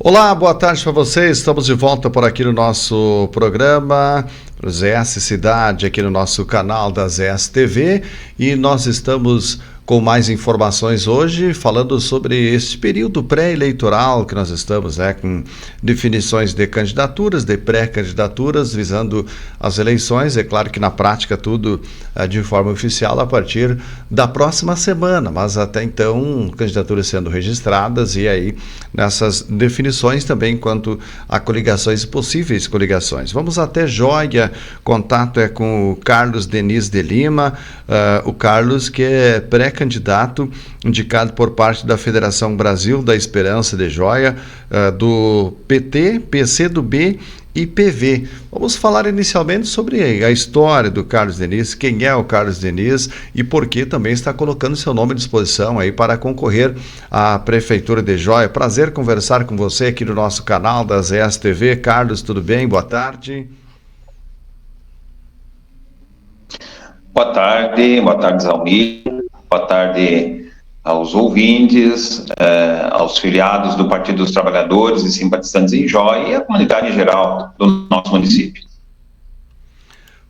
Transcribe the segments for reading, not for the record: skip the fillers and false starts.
Olá, boa tarde para vocês. Estamos de volta por aqui no nosso programa ZS Cidade, aqui no nosso canal da ZS TV, e nós estamos com mais informações hoje, falando sobre esse período pré-eleitoral que nós estamos, com definições de candidaturas, de pré-candidaturas, visando as eleições. É claro que na prática tudo de forma oficial a partir da próxima semana, mas até então candidaturas sendo registradas e aí nessas definições também quanto a coligações, possíveis coligações. Vamos até Joia, contato é com o Carlos Denis de Lima, o Carlos que é pré-candidato indicado por parte da Federação Brasil da Esperança de Joia, do PT, PCdoB e PV. Vamos falar inicialmente sobre a história do Carlos Denis, quem é o Carlos Denis e por que também está colocando seu nome à disposição aí para concorrer à Prefeitura de Joia. Prazer conversar com você aqui no nosso canal da ZS TV. Carlos, tudo bem? Boa tarde. Boa tarde, Zalmir, boa tarde aos ouvintes, aos filiados do Partido dos Trabalhadores e simpatizantes em Joia e a comunidade em geral do nosso município.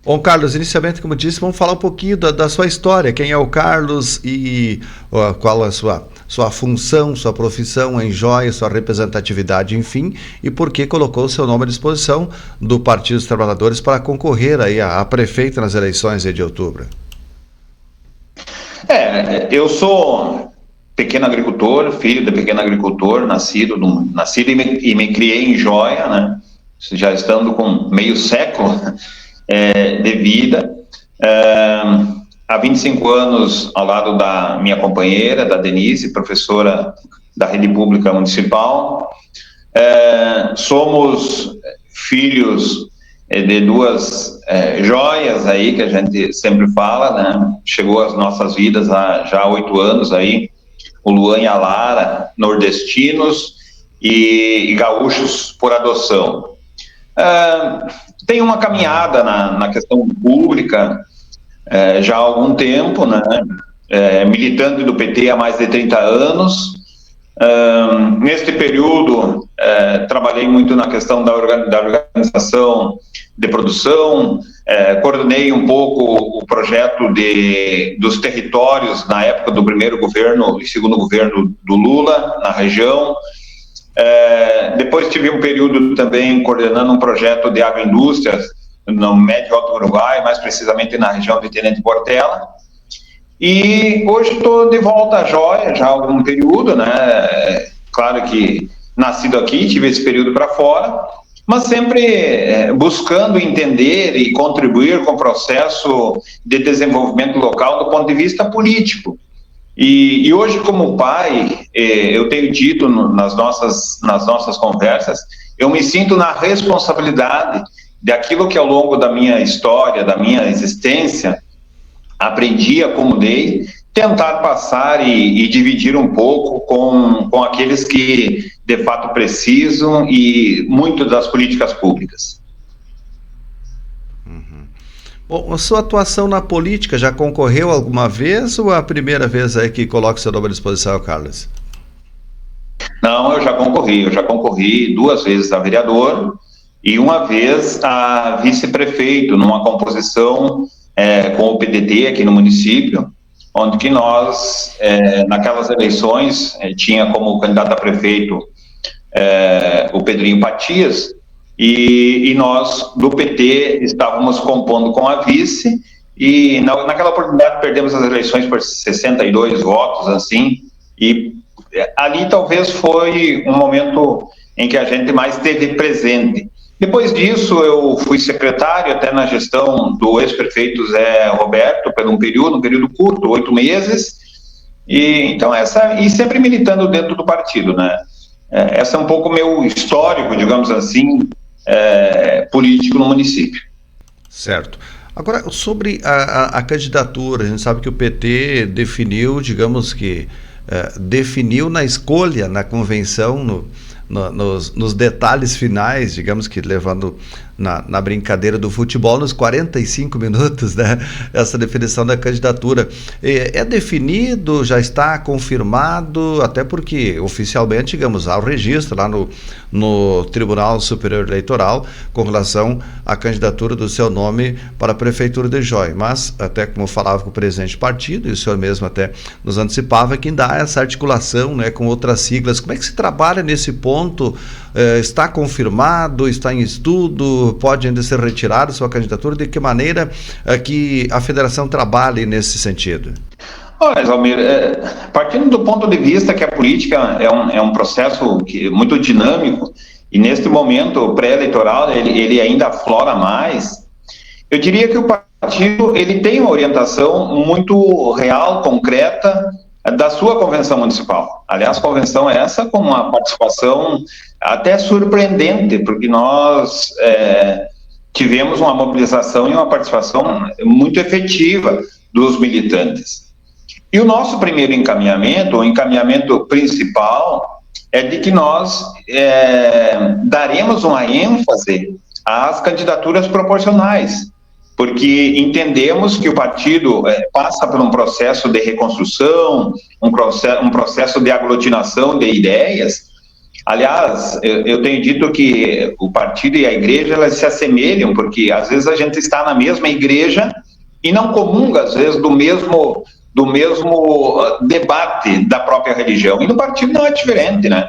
Bom, Carlos, inicialmente, como disse, vamos falar um pouquinho da sua história, quem é o Carlos e qual é a sua função, sua profissão em Joia, sua representatividade, enfim, e por que colocou o seu nome à disposição do Partido dos Trabalhadores para concorrer aí a prefeito nas eleições de outubro. Eu sou pequeno agricultor, filho de pequeno agricultor, nascido e me criei em Joia, né? Já estando com meio século de vida, há 25 anos ao lado da minha companheira, da Denise, professora da rede pública municipal. Somos filhos de duas joias aí, que a gente sempre fala, né? Chegou às nossas vidas há já 8 anos aí, o Luan e a Lara, nordestinos e gaúchos por adoção. Tem uma caminhada na questão pública já há algum tempo, né? Militante do PT há mais de 30 anos. Neste período, trabalhei muito na questão da organização de produção, coordenei um pouco o projeto dos territórios na época do primeiro governo e segundo governo do Lula, na região. Depois tive um período também coordenando um projeto de agroindústrias no Médio Alto Uruguai, mais precisamente na região de Tenente Portela. E hoje estou de volta à Joia, já há algum período, né? Claro que nascido aqui, tive esse período para fora, mas sempre buscando entender e contribuir com o processo de desenvolvimento local do ponto de vista político. E hoje, como pai, eu tenho dito nas nossas conversas, eu me sinto na responsabilidade daquilo que ao longo da minha história, da minha existência, aprendi, acomodei, tentar passar e dividir um pouco com aqueles que de fato precisam e muito das políticas públicas. Bom, a sua atuação na política já concorreu alguma vez ou é a primeira vez aí que coloca o seu nome à disposição, Carlos? Não, eu já concorri 2 vezes a vereador e uma vez a vice-prefeito, numa composição com o PDT aqui no município, onde que nós, naquelas eleições, tinha como candidato a prefeito o Pedrinho Patias, e nós, do PT, estávamos compondo com a vice, e naquela oportunidade perdemos as eleições por 62 votos, assim, e ali talvez foi um momento em que a gente mais esteve presente. Depois disso, eu fui secretário até na gestão do ex-prefeito Zé Roberto, por um período curto, 8 meses, e sempre militando dentro do partido, né? Esse é um pouco o meu histórico, digamos assim, político no município. Certo. Agora, sobre a candidatura, a gente sabe que o PT definiu, digamos que, definiu na escolha, na convenção, nos detalhes finais, digamos que levando na brincadeira do futebol, nos 45 minutos, né? Essa definição da candidatura. É definido, já está confirmado, até porque oficialmente, digamos, há o registro lá no Tribunal Superior Eleitoral com relação à candidatura do seu nome para a Prefeitura de Jóia. Mas, até como eu falava com o presidente do partido, e o senhor mesmo até nos antecipava, que ainda há essa articulação, né, com outras siglas. Como é que se trabalha nesse ponto? Está confirmado? Está em estudo? Pode ainda ser retirada sua candidatura? De que maneira que a federação trabalha nesse sentido? Olha, Zalmir, partindo do ponto de vista que a política é um processo muito dinâmico, e neste momento pré-eleitoral ele ainda aflora mais, eu diria que o partido ele tem uma orientação muito real, concreta, da sua convenção municipal. Aliás, convenção essa com uma participação até surpreendente, porque nós tivemos uma mobilização e uma participação muito efetiva dos militantes. E o nosso primeiro encaminhamento, o encaminhamento principal, é de que nós daremos uma ênfase às candidaturas proporcionais, porque entendemos que o partido passa por um processo de reconstrução, um processo de aglutinação de ideias. Aliás, eu tenho dito que o partido e a igreja, elas se assemelham, porque às vezes a gente está na mesma igreja e não comunga, às vezes, do mesmo debate da própria religião. E no partido não é diferente, né?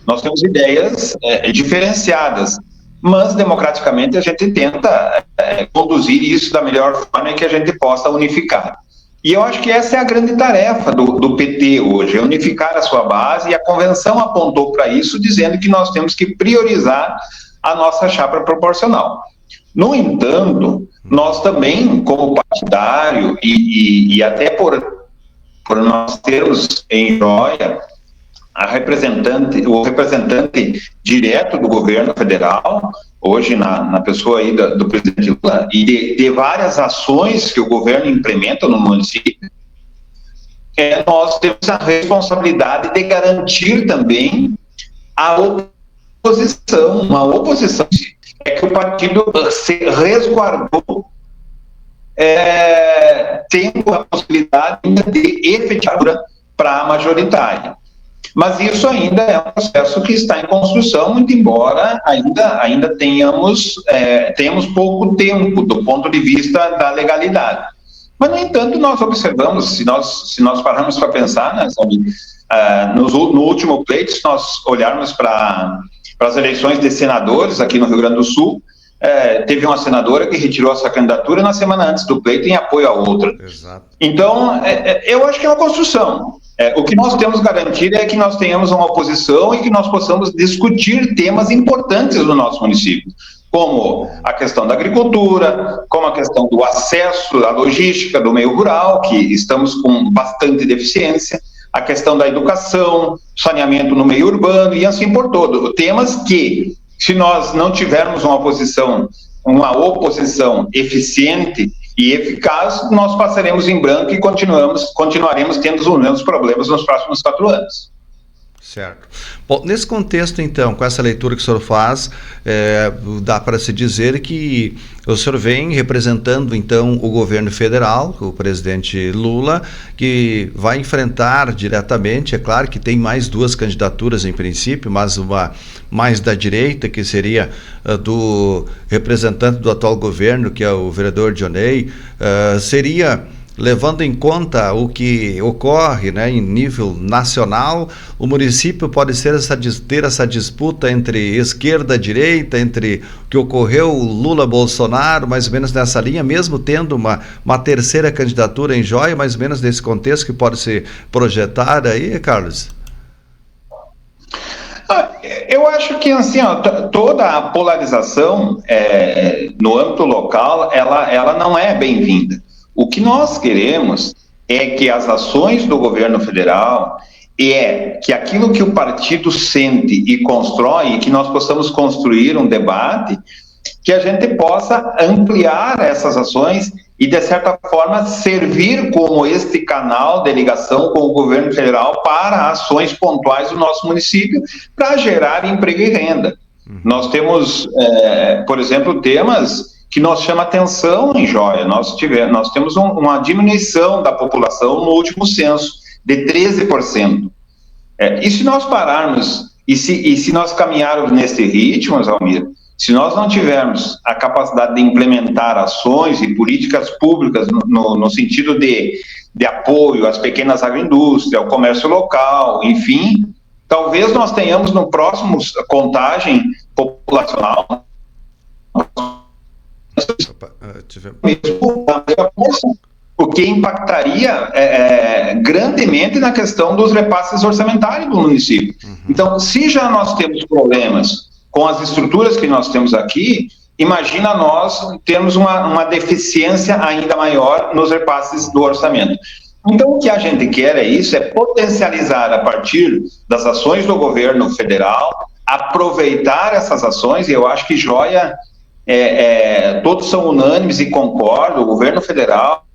Nós temos ideias diferenciadas, mas democraticamente a gente tenta conduzir isso da melhor forma que a gente possa unificar. E eu acho que essa é a grande tarefa do PT hoje, é unificar a sua base, e a convenção apontou para isso, dizendo que nós temos que priorizar a nossa chapa proporcional. No entanto, nós também, como partidário, e até por nós termos em Jóia o representante direto do governo federal, hoje na pessoa aí do presidente Lula, e de várias ações que o governo implementa no município, nós temos a responsabilidade de garantir também a oposição. Uma oposição que o partido se resguardou, tendo a possibilidade de efetivar para a majoritária. Mas isso ainda é um processo que está em construção, muito embora ainda tenhamos pouco tempo do ponto de vista da legalidade. Mas, no entanto, nós observamos, se nós pararmos para pensar, né, no último pleito, se nós olharmos para as eleições de senadores aqui no Rio Grande do Sul, teve uma senadora que retirou essa candidatura na semana antes do pleito em apoio a outra. Exato. Então, eu acho que é uma construção. O que nós temos garantir é que nós tenhamos uma oposição e que nós possamos discutir temas importantes no nosso município, como a questão da agricultura, como a questão do acesso à logística do meio rural, que estamos com bastante deficiência, a questão da educação, saneamento no meio urbano e assim por todo. Temas que, se nós não tivermos uma oposição eficiente e eficaz, nós passaremos em branco e continuaremos tendo os mesmos problemas nos próximos 4 anos. Certo. Bom, nesse contexto, então, com essa leitura que o senhor faz, dá para se dizer que o senhor vem representando, então, o governo federal, o presidente Lula, que vai enfrentar diretamente, é claro que tem mais 2 candidaturas em princípio, mas uma mais da direita, que seria do representante do atual governo, que é o vereador Dionei, seria... Levando em conta o que ocorre, né, em nível nacional, o município pode ter essa disputa entre esquerda e direita, entre o que ocorreu Lula-Bolsonaro, mais ou menos nessa linha, mesmo tendo uma terceira candidatura em Jóia, mais ou menos nesse contexto que pode se projetar aí, Carlos? Eu acho que assim, toda a polarização no âmbito local, ela não é bem-vinda. O que nós queremos é que as ações do governo federal, que aquilo que o partido sente e constrói, que nós possamos construir um debate, que a gente possa ampliar essas ações e, de certa forma, servir como este canal de ligação com o governo federal para ações pontuais do nosso município, para gerar emprego e renda. Nós temos, por exemplo, temas que nos chama atenção em Joia. Nós temos uma diminuição da população no último censo, de 13%. E se nós pararmos, e se nós caminharmos nesse ritmo, Almir, se nós não tivermos a capacidade de implementar ações e políticas públicas no sentido de apoio às pequenas agroindústrias, ao comércio local, enfim, talvez nós tenhamos no próximo contagem populacional o que impactaria grandemente na questão dos repasses orçamentários do município. Então, se já nós temos problemas com as estruturas que nós temos aqui, imagina nós termos uma deficiência ainda maior nos repasses do orçamento. Então, o que a gente quer é potencializar a partir das ações do governo federal, aproveitar essas ações, e eu acho que Joia, todos são unânimes e concordam, o governo federal,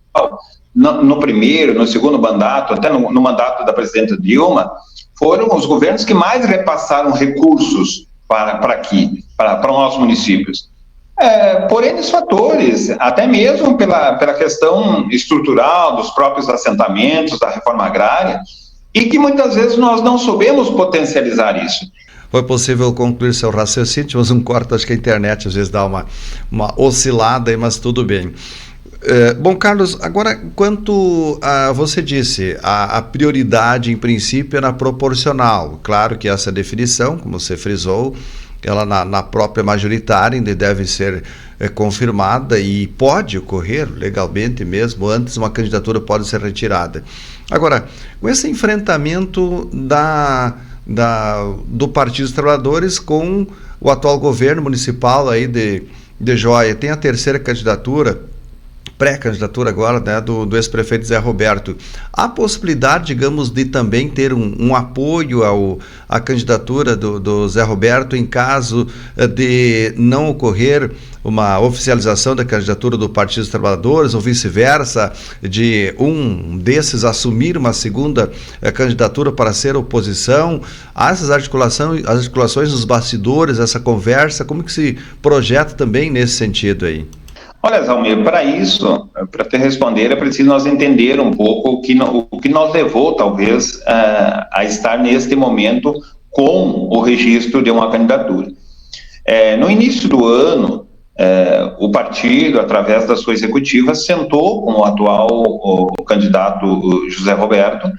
no primeiro, no segundo mandato, até no mandato da presidenta Dilma, foram os governos que mais repassaram recursos para os nossos municípios. Por N fatores, até mesmo pela questão estrutural dos próprios assentamentos, da reforma agrária, e que muitas vezes nós não soubemos potencializar isso. Foi possível concluir seu raciocínio, tivemos um corte, acho que a internet às vezes dá uma oscilada, mas tudo bem. Bom, Carlos, agora quanto a, você disse, a prioridade em princípio é na proporcional. Claro que essa definição, como você frisou, ela na própria majoritária ainda deve ser confirmada e pode ocorrer legalmente mesmo, antes uma candidatura pode ser retirada. Agora, com esse enfrentamento do Partido dos Trabalhadores com o atual governo municipal aí de Joia, tem a terceira candidatura, pré-candidatura agora, né, do ex-prefeito Zé Roberto. Há possibilidade, digamos, de também ter um apoio à candidatura do Zé Roberto em caso de não ocorrer uma oficialização da candidatura do Partido dos Trabalhadores, ou vice-versa, de um desses assumir uma segunda candidatura para ser oposição? Há essas articulações nos bastidores, essa conversa, como que se projeta também nesse sentido aí? Olha, Zalmir, para isso, para te responder, é preciso nós entender um pouco o que nos levou, talvez, a estar neste momento com o registro de uma candidatura. No início do ano, o partido, através da sua executiva, sentou com o atual candidato José Roberto,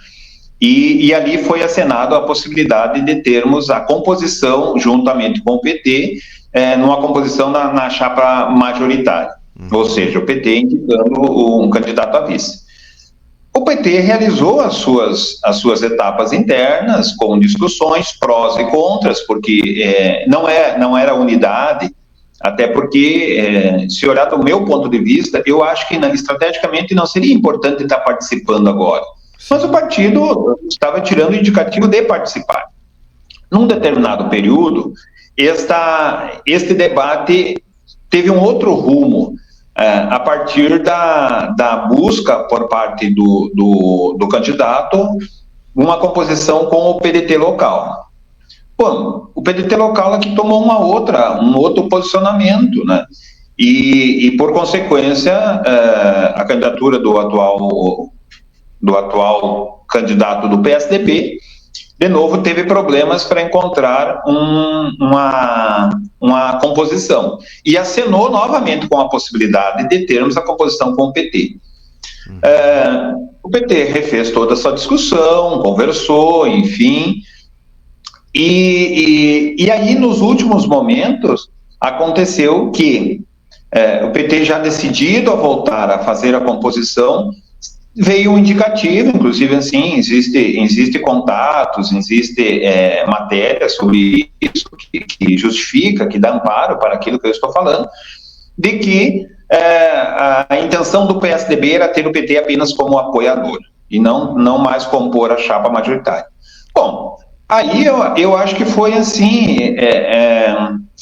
e ali foi acenado a possibilidade de termos a composição, juntamente com o PT, numa composição na chapa majoritária. Ou seja, o PT indicando um candidato a vice. O PT realizou as suas etapas internas, com discussões, prós e contras, porque não era unidade, até porque, se olhar do meu ponto de vista, eu acho que estrategicamente não seria importante estar participando agora. Mas o partido estava tirando o indicativo de participar. Num determinado período, este debate teve um outro rumo, a partir da busca por parte do candidato, uma composição com o PDT local. Bom, o PDT local aqui tomou um outro posicionamento, né? E por consequência, a candidatura do atual candidato do PSDB, de novo, teve problemas para encontrar uma composição. E acenou novamente com a possibilidade de termos a composição com o PT. O PT refez toda essa discussão, conversou, enfim. E aí, nos últimos momentos, aconteceu que o PT, já decidido a voltar a fazer a composição, veio um indicativo, inclusive assim, existe contatos, existe matéria sobre isso que justifica, que dá amparo para aquilo que eu estou falando, de que a intenção do PSDB era ter o PT apenas como apoiador e não mais compor a chapa majoritária. Bom, aí eu acho que foi assim,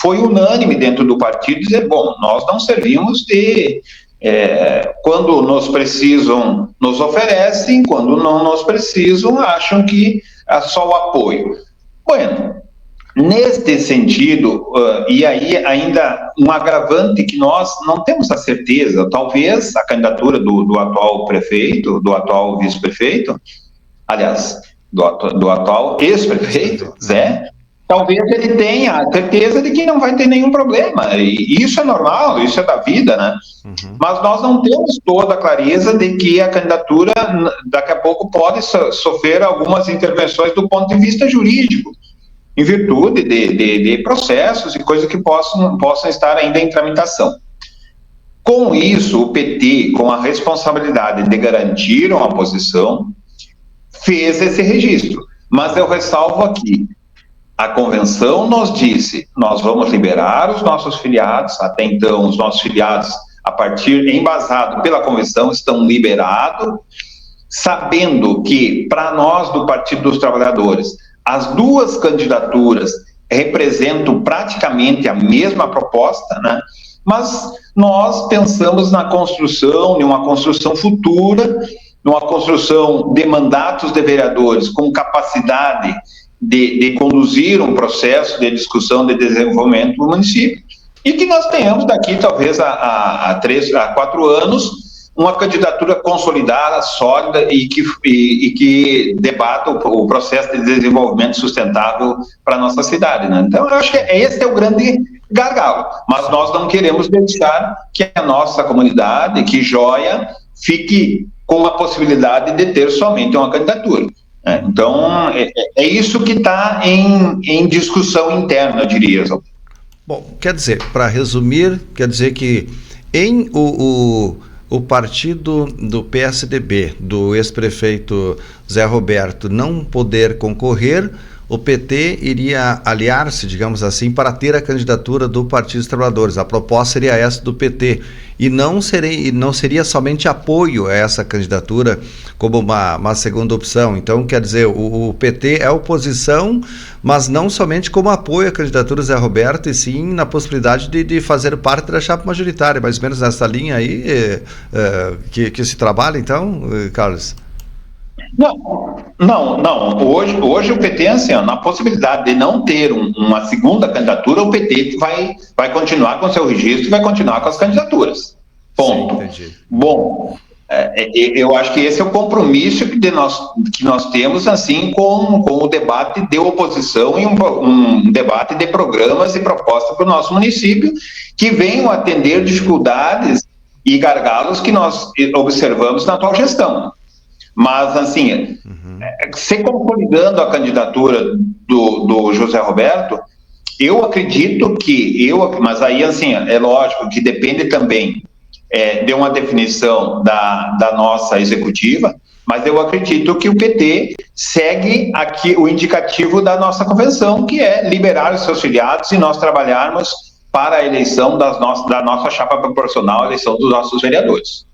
foi unânime dentro do partido dizer, bom, nós não servimos de... quando nos precisam, nos oferecem, quando não nos precisam, acham que é só o apoio. Bueno, Neste sentido, e aí ainda um agravante que nós não temos a certeza, talvez a candidatura do atual prefeito, do atual vice-prefeito, aliás, do atual ex-prefeito, Zé, talvez ele tenha a certeza de que não vai ter nenhum problema, e isso é normal, isso é da vida, né? Mas nós não temos toda a clareza de que a candidatura, daqui a pouco, pode sofrer algumas intervenções do ponto de vista jurídico, em virtude de processos e coisas que possam estar ainda em tramitação. Com isso, o PT, com a responsabilidade de garantir uma posição, fez esse registro. Mas eu ressalvo aqui, a convenção nos disse, nós vamos liberar os nossos filiados, até então os nossos filiados, a partir, embasado pela convenção, estão liberados, sabendo que, para nós do Partido dos Trabalhadores, as duas candidaturas representam praticamente a mesma proposta, né? Mas nós pensamos na construção, em uma construção futura, numa construção de mandatos de vereadores com capacidade de conduzir um processo de discussão de desenvolvimento do município, e que nós tenhamos daqui, talvez, a 4 anos, uma candidatura consolidada, sólida e que debata o processo de desenvolvimento sustentável para a nossa cidade, né? Então, eu acho que esse é o grande gargalo, mas nós não queremos deixar que a nossa comunidade, que Joia, fique com a possibilidade de ter somente uma candidatura. Então, é isso que está em discussão interna, eu diria. Bom, quer dizer, para resumir, quer dizer que em o partido do PSDB, do ex-prefeito Zé Roberto, não poder concorrer, o PT iria aliar-se, digamos assim, para ter a candidatura do Partido dos Trabalhadores. A proposta seria essa do PT. E não seria somente apoio a essa candidatura como uma segunda opção. Então, quer dizer, o PT é oposição, mas não somente como apoio à candidatura do Zé Roberto, e sim na possibilidade de fazer parte da chapa majoritária, mais ou menos nessa linha aí que se trabalha, então, Carlos? Não. Hoje o PT, assim, na possibilidade de não ter uma segunda candidatura, o PT vai continuar com seu registro e vai continuar com as candidaturas. Ponto. Sim, entendi. Bom, eu acho que esse é o compromisso que nós temos, assim, com o debate de oposição e um debate de programas e propostas para o nosso município que venham atender dificuldades e gargalos que nós observamos na atual gestão. Mas, assim, se consolidando a candidatura do José Roberto, eu acredito mas aí, assim, é lógico que depende também de uma definição da nossa executiva, mas eu acredito que o PT segue aqui o indicativo da nossa convenção, que é liberar os seus filiados e nós trabalharmos para a eleição da nossa chapa proporcional, a eleição dos nossos vereadores.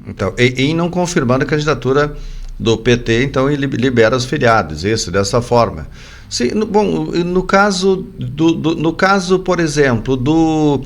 Então, e não confirmando a candidatura do PT, então ele libera os filiados, isso, dessa forma. Sim, bom, no caso, por exemplo, do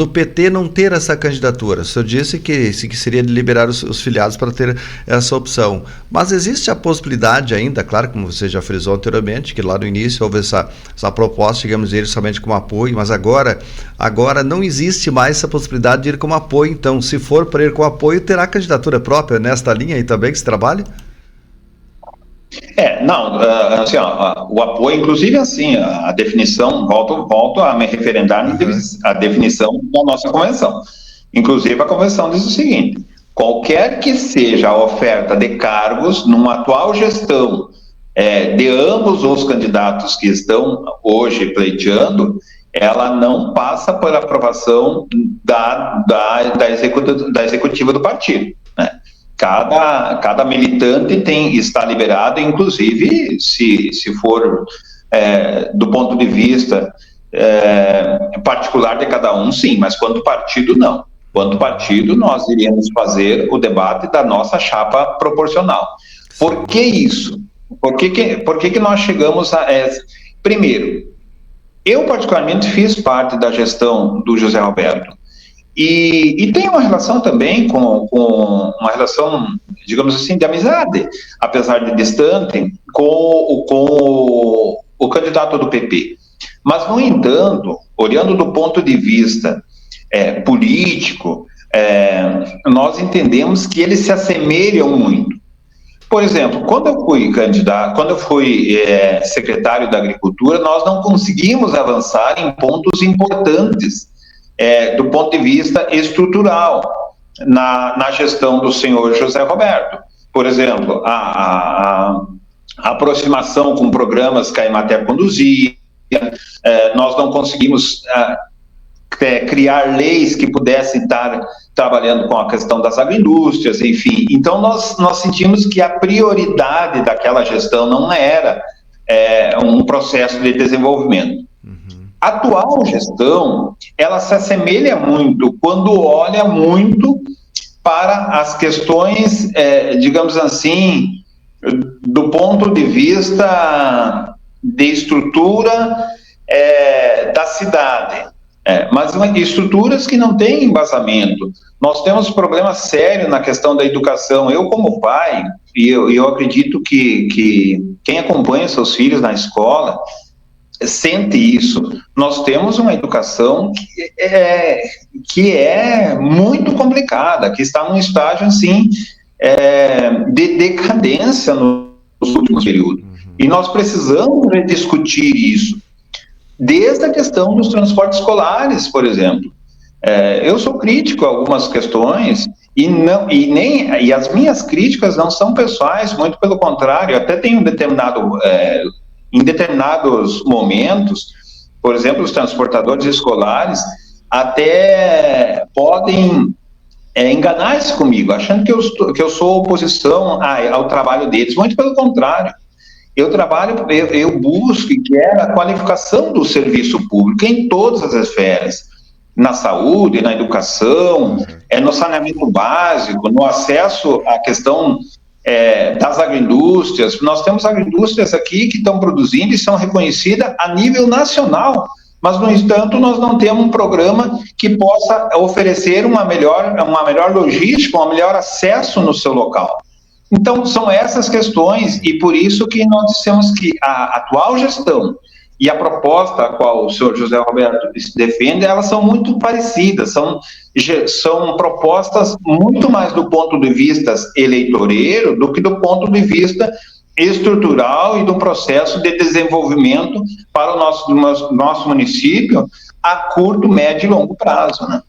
PT não ter essa candidatura, o senhor disse que seria de liberar os filiados para ter essa opção, mas existe a possibilidade ainda, claro, como você já frisou anteriormente, que lá no início houve essa proposta, digamos, de ir somente como apoio, mas agora não existe mais essa possibilidade de ir como apoio. Então, se for para ir com apoio, terá candidatura própria nesta linha aí também que se trabalha? Assim, o apoio, inclusive, assim, a definição, volto a me referendar a definição da nossa convenção. Inclusive, a convenção diz o seguinte: qualquer que seja a oferta de cargos numa atual gestão de ambos os candidatos que estão hoje pleiteando, ela não passa por aprovação da executiva do partido, né? Cada militante está liberado, inclusive, se for do ponto de vista particular de cada um, sim, mas quanto partido, não. Quanto partido, nós iríamos fazer o debate da nossa chapa proporcional. Por que isso? Por que nós chegamos a essa? Primeiro, eu particularmente fiz parte da gestão do José Roberto. E tem uma relação também com uma relação, digamos assim, de amizade, apesar de distante, com candidato do PP. Mas, no entanto, olhando do ponto de vista político, nós entendemos que eles se assemelham muito. Por exemplo, quando eu fui candidato, quando eu fui secretário da Agricultura, nós não conseguimos avançar em pontos importantes do ponto de vista estrutural na gestão do senhor José Roberto. Por exemplo, a aproximação com programas que a Emater conduzia, nós não conseguimos criar leis que pudessem estar trabalhando com a questão das agroindústrias, enfim. Então, nós sentimos que a prioridade daquela gestão não era um processo de desenvolvimento. A atual gestão, ela se assemelha muito quando olha muito para as questões, digamos assim, do ponto de vista de estrutura da cidade. Mas estruturas que não têm embasamento. Nós temos problemas sérios na questão da educação. Eu, como pai, e eu acredito que quem acompanha seus filhos na escola sente isso. Nós temos uma educação que é muito complicada, que está num estágio, assim, de decadência nos últimos períodos. E nós precisamos discutir isso. Desde a questão dos transportes escolares, por exemplo. Eu sou crítico a algumas questões e as minhas críticas não são pessoais, muito pelo contrário. Até tenho em determinados momentos, por exemplo, os transportadores escolares até podem enganar-se comigo, achando que eu sou oposição ao trabalho deles. Muito pelo contrário. Eu busco e quero a qualificação do serviço público em todas as esferas, na saúde, na educação, no saneamento básico, no acesso à questão das agroindústrias. Nós temos agroindústrias aqui que estão produzindo e são reconhecidas a nível nacional, mas, no entanto, nós não temos um programa que possa oferecer uma melhor logística, um melhor acesso no seu local. Então, são essas questões, e por isso que nós dissemos que a atual gestão e a proposta a qual o senhor José Roberto se defende, elas são muito parecidas, são propostas muito mais do ponto de vista eleitoreiro do que do ponto de vista estrutural e do processo de desenvolvimento para o nosso município a curto, médio e longo prazo, né?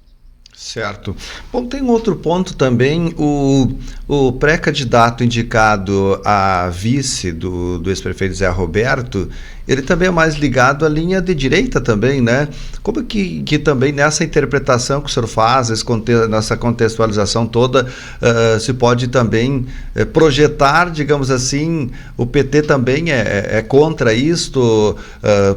Certo. Bom, tem um outro ponto também, o pré-candidato indicado a vice do ex-prefeito Zé Roberto, ele também é mais ligado à linha de direita também, né? Como que também nessa interpretação que o senhor faz, nessa contextualização toda, se pode também projetar, digamos assim, o PT também é contra isto,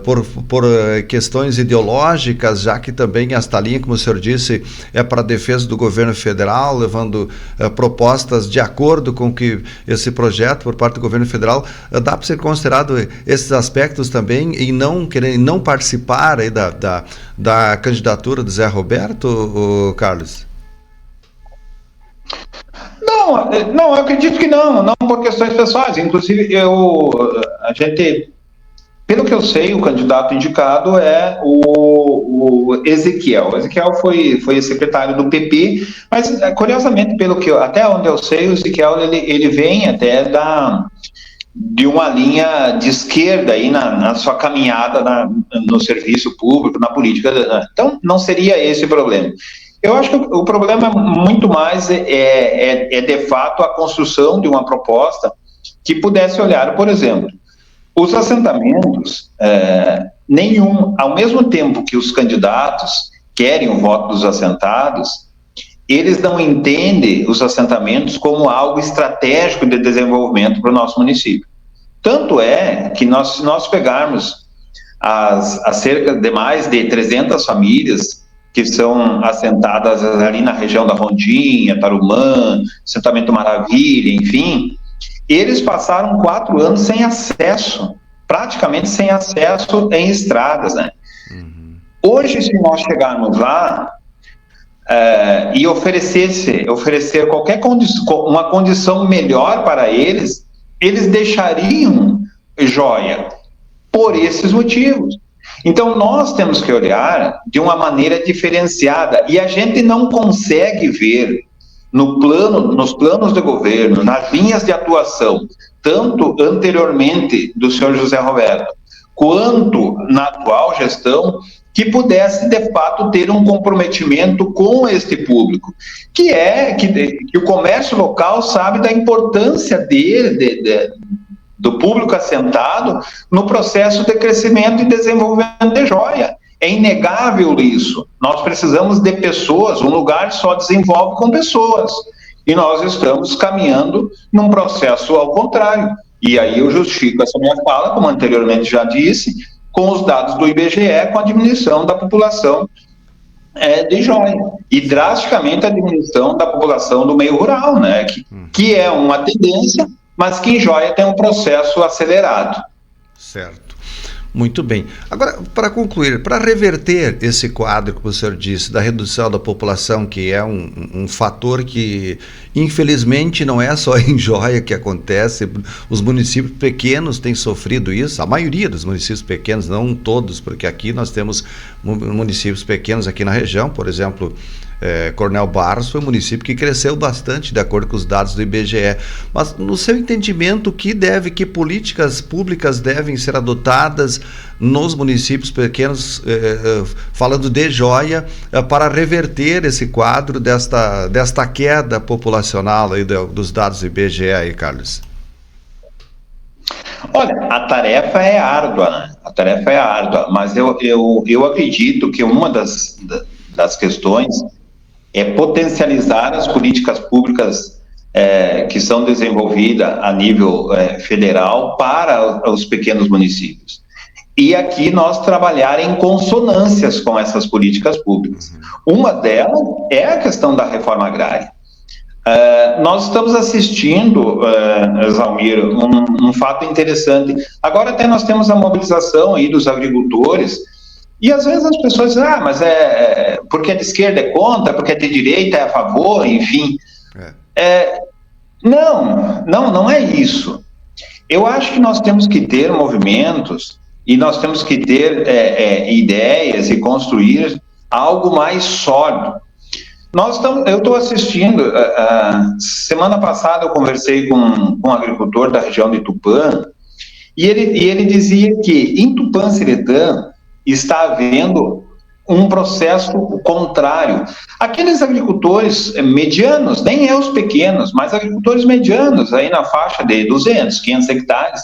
por questões ideológicas, já que também esta linha, como o senhor disse, é para a defesa do governo federal, levando propostas de acordo com que esse projeto por parte do governo federal, dá para ser considerado esses aspectos também e não participar aí da candidatura do Zé Roberto, Carlos? Não, eu acredito que não por questões pessoais. Inclusive, pelo que eu sei, o candidato indicado é o Ezequiel. O Ezequiel foi secretário do PP, mas, curiosamente, até onde eu sei, o Ezequiel ele vem até de uma linha de esquerda aí na sua caminhada no serviço público, na política. Então, não seria esse o problema. Eu acho que o problema é muito mais de fato, a construção de uma proposta que pudesse olhar, por exemplo, os assentamentos, ao mesmo tempo que os candidatos querem o voto dos assentados, eles não entendem os assentamentos como algo estratégico de desenvolvimento para o nosso município. Tanto é que se nós pegarmos as cerca de mais de 300 famílias que são assentadas ali na região da Rondinha, Tarumã, assentamento Maravilha, enfim, eles passaram 4 anos sem acesso, praticamente sem acesso em estradas, né? Hoje, se nós chegarmos lá e oferecer uma condição melhor para eles deixariam joia. por esses motivos. Então, nós temos que olhar de uma maneira diferenciada, e a gente não consegue ver nos planos de governo, nas linhas de atuação, tanto anteriormente do senhor José Roberto, quanto na atual gestão, que pudesse, de fato, ter um comprometimento com este público, que o comércio local sabe da importância do público assentado no processo de crescimento e desenvolvimento de Joia. É inegável isso. Nós precisamos de pessoas, um lugar só desenvolve com pessoas. E nós estamos caminhando num processo ao contrário. E aí eu justifico essa minha fala, como anteriormente já disse, com os dados do IBGE, com a diminuição da população de Joia. E drasticamente a diminuição da população do meio rural, né? Que é uma tendência, mas que em Joia tem um processo acelerado. Certo. Muito bem. Agora, para concluir, para reverter esse quadro que o senhor disse, da redução da população, que é um fator que, infelizmente, não é só em Joia que acontece, os municípios pequenos têm sofrido isso, a maioria dos municípios pequenos, não todos, porque aqui nós temos municípios pequenos aqui na região, por exemplo, Coronel Barros foi um município que cresceu bastante, de acordo com os dados do IBGE. Mas, no seu entendimento, que políticas públicas devem ser adotadas nos municípios pequenos, falando de Joia, para reverter esse quadro desta queda populacional aí dos dados do IBGE aí, Carlos? Olha, a tarefa é árdua, né? A tarefa é árdua, mas eu acredito que uma das questões é potencializar as políticas públicas que são desenvolvidas a nível federal para os pequenos municípios. E aqui nós trabalhar em consonâncias com essas políticas públicas. Uma delas é a questão da reforma agrária. Nós estamos assistindo, Zalmir, um fato interessante. Agora até nós temos a mobilização aí dos agricultores. E às vezes as pessoas dizem, mas porque a de esquerda é contra, porque a de direita é a favor, enfim. Não é isso. Eu acho que nós temos que ter movimentos e nós temos que ter ideias e construir algo mais sólido. Eu estou assistindo, semana passada eu conversei com um agricultor da região de Tupã, e ele dizia que em Tupã-Siretã está havendo um processo contrário. Aqueles agricultores medianos, nem os pequenos, mas agricultores medianos, aí na faixa de 200, 500 hectares,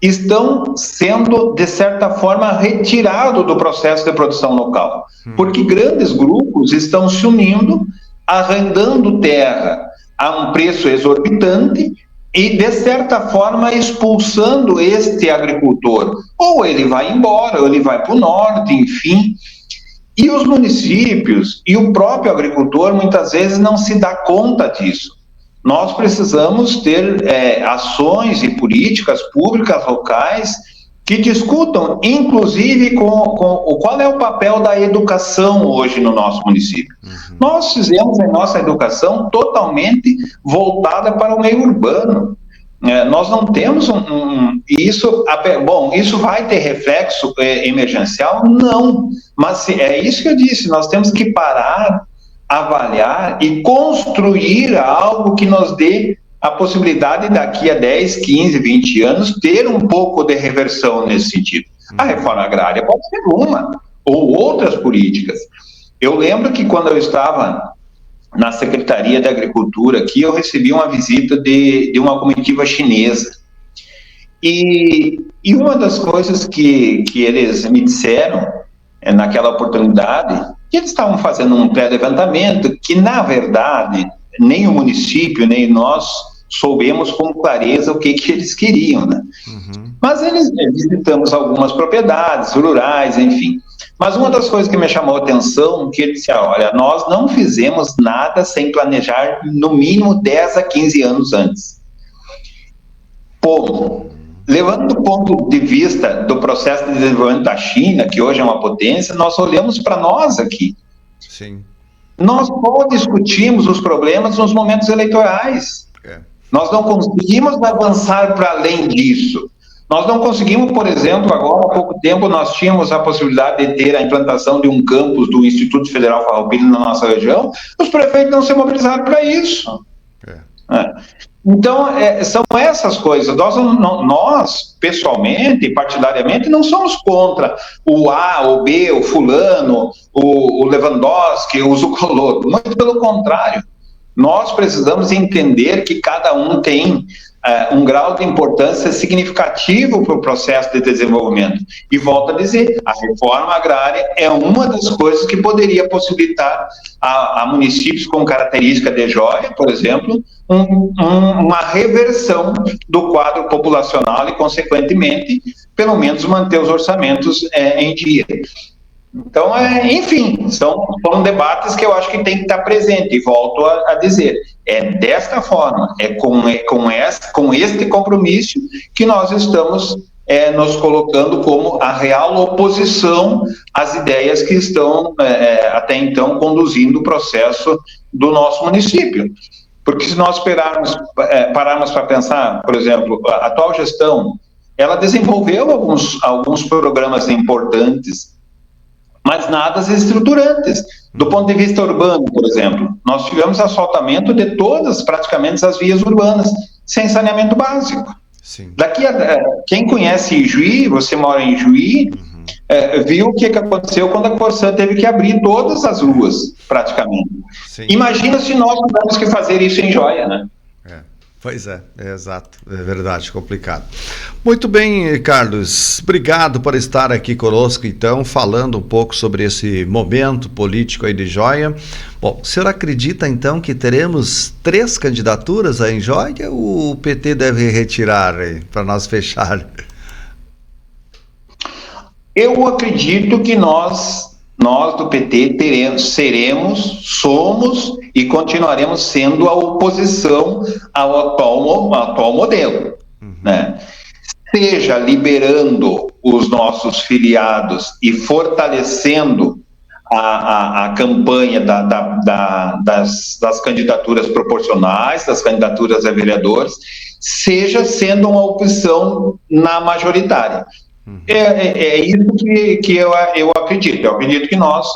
estão sendo, de certa forma, retirados do processo de produção local. Porque grandes grupos estão se unindo, arrendando terra a um preço exorbitante e, de certa forma, expulsando este agricultor. Ou ele vai embora, ou ele vai para o norte, enfim. E os municípios e o próprio agricultor, muitas vezes, não se dá conta disso. Nós precisamos ter ações e políticas públicas locais que discutam, inclusive, qual é o papel da educação hoje no nosso município. Nós fizemos a nossa educação totalmente voltada para o meio urbano. Nós não temos isso vai ter reflexo emergencial? Não, mas é isso que eu disse, nós temos que parar, avaliar e construir algo que nos dê a possibilidade daqui a 10, 15, 20 anos ter um pouco de reversão nesse sentido. A reforma agrária pode ser uma, ou outras políticas. Eu lembro que quando eu estava na Secretaria de Agricultura aqui, eu recebi uma visita de uma comitiva chinesa. E uma das coisas que eles me disseram naquela oportunidade, que eles estavam fazendo um pré-levantamento que, na verdade, nem o município, nem nós soubemos com clareza o que eles queriam, né? Mas visitamos algumas propriedades rurais, enfim. Mas uma das coisas que me chamou a atenção, que ele disse, olha, nós não fizemos nada sem planejar no mínimo 10 a 15 anos antes. Levando do ponto de vista do processo de desenvolvimento da China, que hoje é uma potência, nós olhamos para nós aqui. Sim. Nós só discutimos os problemas nos momentos eleitorais. Nós não conseguimos avançar para além disso. Nós não conseguimos, por exemplo, agora há pouco tempo nós tínhamos a possibilidade de ter a implantação de um campus do Instituto Federal Farroupilha na nossa região, os prefeitos não se mobilizaram para isso. Então, são essas coisas. Nós, pessoalmente e partidariamente, não somos contra o A, o B, o fulano, o Lewandowski, o Zucoloto. Muito pelo contrário. Nós precisamos entender que cada um tem um grau de importância significativo para o processo de desenvolvimento. E volto a dizer, a reforma agrária é uma das coisas que poderia possibilitar a municípios com característica de joia, por exemplo, uma reversão do quadro populacional e, consequentemente, pelo menos manter os orçamentos em dia. Então, enfim, são debates que eu acho que tem que estar presente, e volto a dizer, é desta forma, com este compromisso que nós estamos nos colocando como a real oposição às ideias que estão, até então, conduzindo o processo do nosso município. Porque se nós pararmos para pensar, por exemplo, a atual gestão, ela desenvolveu alguns programas importantes, mas nada estruturantes. Do ponto de vista urbano, por exemplo, nós tivemos asfaltamento de todas, praticamente, as vias urbanas, sem saneamento básico. Sim. Quem conhece Ijuí, você mora em Ijuí, viu o que aconteceu quando a Corsã teve que abrir todas as ruas, praticamente. Sim. Imagina se nós tivéssemos que fazer isso em Joia, né? Pois é exato, é verdade, complicado. Muito bem, Carlos, obrigado por estar aqui conosco, então, falando um pouco sobre esse momento político aí de Joia. Bom, o senhor acredita, então, que teremos 3 candidaturas aí em Joia, ou o PT deve retirar aí, para nós fechar? Eu acredito que nós do PT somos e continuaremos sendo a oposição ao atual modelo, né? Seja liberando os nossos filiados e fortalecendo a campanha das candidaturas proporcionais, das candidaturas a vereadores, seja sendo uma opção na majoritária. É isso que eu acredito. Eu acredito que nós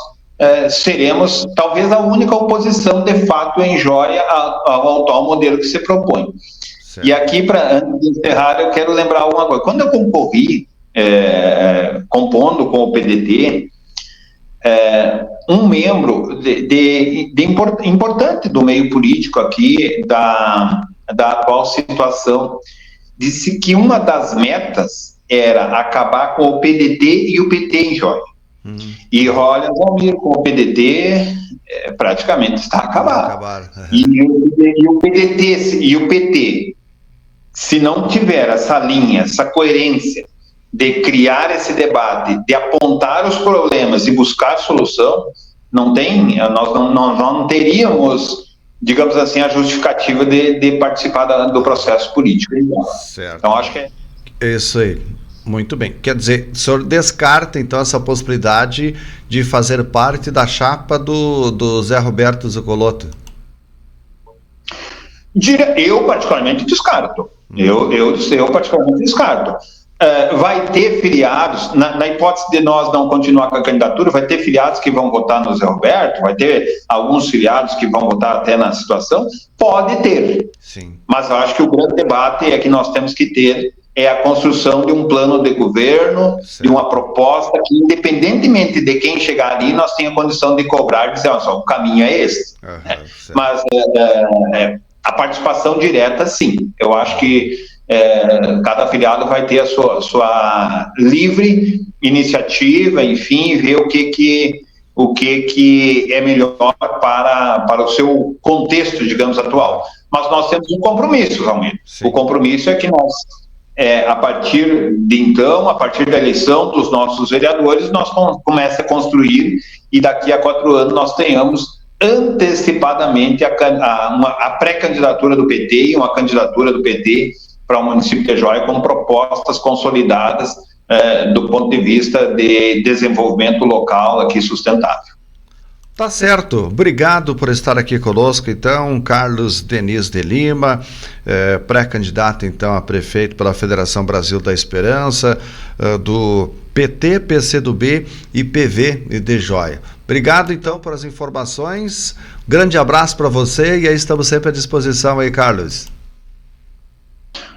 seremos talvez a única oposição de fato em Joia ao atual modelo que se propõe. Certo. E aqui, antes de encerrar, eu quero lembrar uma coisa. Quando eu concorri, compondo com o PDT, um membro importante do meio político aqui, da atual situação, disse que uma das metas era acabar com o PDT e o PT em Joia. E olha, Valmir, com o PDT praticamente está acabado. E o PT, se não tiver essa linha, essa coerência de criar esse debate, de apontar os problemas e buscar solução, nós não teríamos, digamos assim, a justificativa de participar do processo político. Certo. Então, acho que é isso aí, muito bem. Quer dizer, o senhor descarta, então, essa possibilidade de fazer parte da chapa do Zé Roberto Zucoloto? Eu, particularmente, descarto. Eu particularmente, descarto. Vai ter filiados, na hipótese de nós não continuar com a candidatura, vai ter filiados que vão votar no Zé Roberto, vai ter alguns filiados que vão votar até na situação, pode ter. Sim. Mas eu acho que o grande debate é que nós temos que ter a construção de um plano de governo, certo, de uma proposta que, independentemente de quem chegar ali, nós tenha condição de cobrar e dizer, o caminho é esse. Mas a participação direta, sim. Eu acho que cada afiliado vai ter a sua livre iniciativa, enfim, ver o que é melhor para o seu contexto, digamos, atual. Mas nós temos um compromisso, Valmir. O compromisso é que nós, a partir da eleição dos nossos vereadores, nós comece a construir, e daqui a 4 anos nós tenhamos antecipadamente a pré-candidatura do PT e uma candidatura do PT para o município de Joia com propostas consolidadas do ponto de vista de desenvolvimento local aqui sustentável. Tá certo. Obrigado por estar aqui conosco, então, Carlos Denis de Lima, pré-candidato, então, a prefeito pela Federação Brasil da Esperança, do PT, PCdoB e PV de Joia. Obrigado, então, por as informações. Grande abraço para você e aí estamos sempre à disposição aí, Carlos.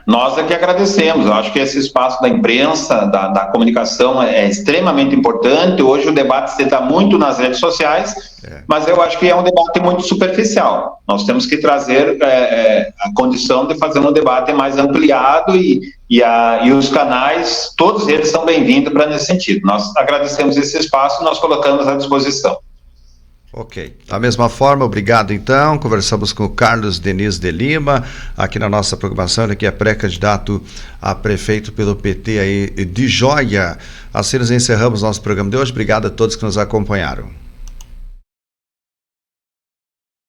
Nós é que agradecemos. Eu acho que esse espaço da imprensa, da comunicação é extremamente importante. Hoje o debate se dá muito nas redes sociais, mas eu acho que é um debate muito superficial. Nós temos que trazer a condição de fazer um debate mais ampliado e os canais, todos eles são bem-vindos para nesse sentido. Nós agradecemos esse espaço e nós colocamos à disposição. Ok. Da mesma forma, obrigado então. Conversamos com o Carlos Denis de Lima, aqui na nossa programação, ele que é pré-candidato a prefeito pelo PT aí de Joia. Assim nós encerramos nosso programa de hoje. Obrigado a todos que nos acompanharam.